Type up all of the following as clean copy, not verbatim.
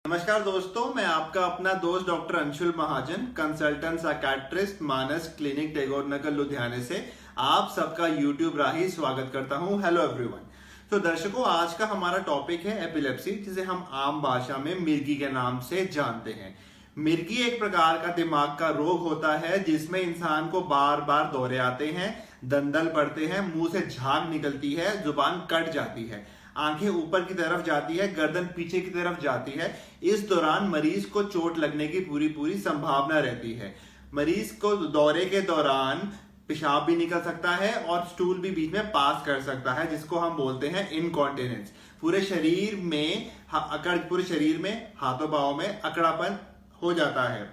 नमस्कार दोस्तों, मैं आपका अपना दोस्त डॉक्टर अंशुल महाजन, कंसल्टेंट साइकियाट्रिस्ट, मानस क्लिनिक, टैगोर नगर, लुधियाने से आप सबका यूट्यूब राही स्वागत करता हूं। Hello everyone. तो दर्शकों, आज का हमारा टॉपिक है एपिलेप्सी, जिसे हम आम भाषा में मिर्गी के नाम से जानते हैं। मिर्गी एक प्रकार का दिमाग का रोग होता है जिसमें इंसान को बार बार दौरे आते हैं, दंदल पड़ते हैं, मुंह से झाग निकलती है, जुबान कट जाती है, आंखें ऊपर की तरफ जाती है, गर्दन पीछे की तरफ जाती है। इस दौरान मरीज को चोट लगने की पूरी संभावना रहती है। मरीज को दौरे के दौरान पेशाब भी निकल सकता है और स्टूल भी बीच में पास कर सकता है, जिसको हम बोलते हैं इनकॉन्टिनेंस। पूरे शरीर में हाथों पांवों में अकड़ापन हो जाता है।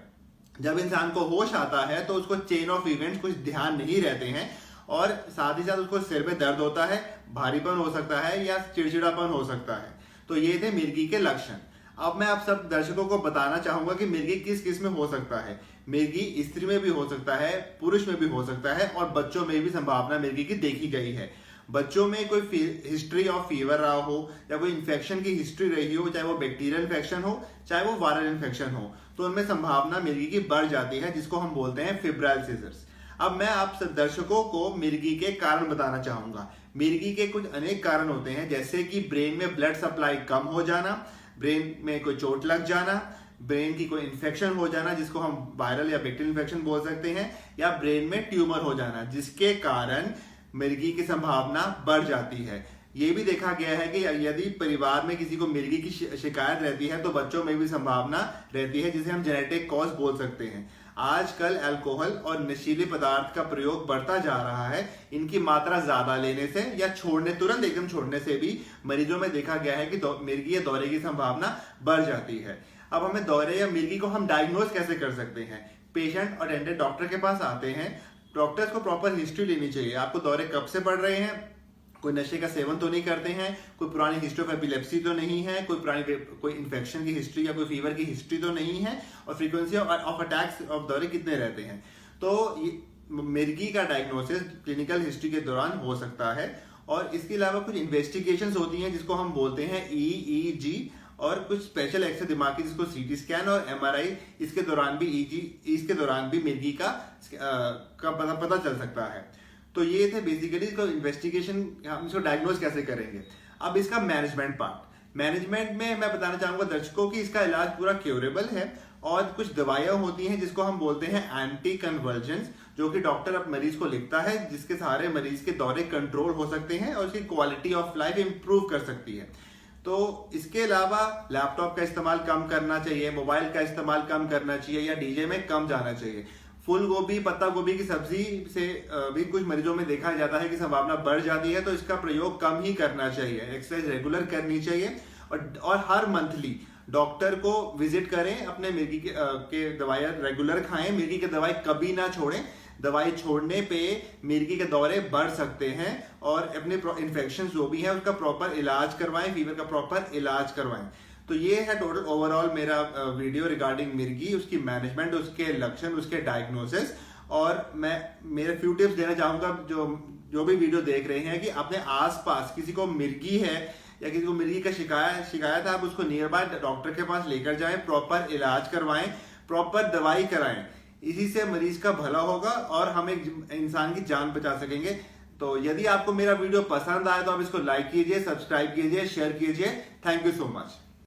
जब इंसान को होश आता है तो उसको चेन ऑफ इवेंट्स कुछ ध्यान नहीं रहते हैं और साथ ही साथ उसको सिर में दर्द होता है, भारीपन हो सकता है या चिड़चिड़ापन हो सकता है। तो ये थे मिर्गी के लक्षण। अब मैं आप सब दर्शकों को बताना चाहूंगा कि मिर्गी किस किस में हो सकता है। मिर्गी स्त्री में भी हो सकता है, पुरुष में भी हो सकता है और बच्चों में भी संभावना मिर्गी की देखी गई है। बच्चों में कोई हिस्ट्री ऑफ फीवर रहा हो या कोई इन्फेक्शन की हिस्ट्री रही हो, चाहे वो बैक्टीरियल इन्फेक्शन हो चाहे वो वायरल इन्फेक्शन हो, तो उनमें संभावना मिर्गी की बढ़ जाती है, जिसको हम बोलते हैं फिब्राइल सीजर्स। अब मैं आप दर्शकों को मिर्गी के कारण बताना चाहूंगा। मिर्गी के कुछ अनेक कारण होते हैं, जैसे कि ब्रेन में ब्लड सप्लाई कम हो जाना, ब्रेन में कोई चोट लग जाना, ब्रेन की कोई इन्फेक्शन हो जाना जिसको हम वायरल या बैक्टीरियल इन्फेक्शन बोल सकते हैं, या ब्रेन में ट्यूमर हो जाना जिसके कारण मिर्गी की संभावना बढ़ जाती है। ये भी देखा गया है कि यदि परिवार में किसी को मिर्गी की शिकायत रहती है तो बच्चों में भी संभावना रहती है, जिसे हम जेनेटिक कॉज बोल सकते हैं। आजकल अल्कोहल और नशीले पदार्थ का प्रयोग बढ़ता जा रहा है। इनकी मात्रा ज्यादा लेने से या तुरंत एकदम छोड़ने से भी मरीजों में देखा गया है कि मिर्गी या दौरे की संभावना बढ़ जाती है। अब हमें दौरे या मिर्गी को हम डायग्नोज कैसे कर सकते हैं? पेशेंट और अटेंडेंट डॉक्टर के पास आते हैं, डॉक्टर्स को प्रॉपर हिस्ट्री लेनी चाहिए। आपको दौरे कब से बढ़ रहे हैं, कोई नशे का सेवन तो नहीं करते हैं, कोई पुरानी हिस्ट्री ऑफ एपिलेप्सी तो नहीं है, कोई इन्फेक्शन की हिस्ट्री या कोई फीवर की हिस्ट्री तो नहीं है, और फ्रीक्वेंसी ऑफ अटैक्स ऑफ दौरे कितने रहते हैं। तो मिर्गी का डायग्नोसिस क्लिनिकल हिस्ट्री के दौरान हो सकता है। और इसके अलावा कुछ इन्वेस्टिगेशंस होती हैं जिसको हम बोलते हैं EEG, और कुछ स्पेशल एक्सरे दिमाग की जिसको CT स्कैन और MRI, इसके दौरान भी मिर्गी का पता चल सकता है। तो ये थे बेसिकली इसको इन्वेस्टिगेशन, हम इसको डायग्नोज कैसे करेंगे। अब इसका मैनेजमेंट में मैं बताना चाहूंगा दर्शकों की इसका इलाज पूरा क्योरेबल है, और कुछ दवाइयां होती हैं जिसको हम बोलते हैं एंटी कन्वर्जेंस, जो कि डॉक्टर अब मरीज को लिखता है, जिसके सहारे मरीज के दौरे कंट्रोल हो सकते हैं और उसकी क्वालिटी ऑफ लाइफ इंप्रूव कर सकती है। तो इसके अलावा लैपटॉप का इस्तेमाल कम करना चाहिए, मोबाइल का इस्तेमाल कम करना चाहिए, या डीजे में कम जाना चाहिए। फूल गोभी, पत्ता गोभी की सब्जी से भी कुछ मरीजों में देखा जाता है कि संभावना बढ़ जाती है, तो इसका प्रयोग कम ही करना चाहिए। एक्सरसाइज रेगुलर करनी चाहिए और हर मंथली डॉक्टर को विजिट करें। अपने मिर्गी के दवाइयां रेगुलर खाएं, मिर्गी की दवाई कभी ना छोड़ें। दवाई छोड़ने पे मिर्गी के दौरे बढ़ सकते हैं, और अपने इन्फेक्शन जो भी है उसका प्रॉपर इलाज करवाएं, फीवर का प्रॉपर इलाज करवाएं। तो ये है टोटल ओवरऑल मेरा वीडियो रिगार्डिंग मिर्गी, उसकी मैनेजमेंट, उसके लक्षण, उसके डायग्नोसिस। और मैं मेरे फ्यू टिप्स देना चाहूंगा जो भी वीडियो देख रहे हैं, कि अपने आसपास किसी को मिर्गी है या किसी को मिर्गी का शिकायत है, आप उसको नियर बाय डॉक्टर के पास लेकर जाएं, प्रॉपर इलाज करवाएं, प्रॉपर दवाई कराएं। इसी से मरीज का भला होगा और हम एक इंसान की जान बचा सकेंगे। तो यदि आपको मेरा वीडियो पसंद आए तो आप इसको लाइक कीजिए, सब्सक्राइब कीजिए, शेयर कीजिए। Thank you so much.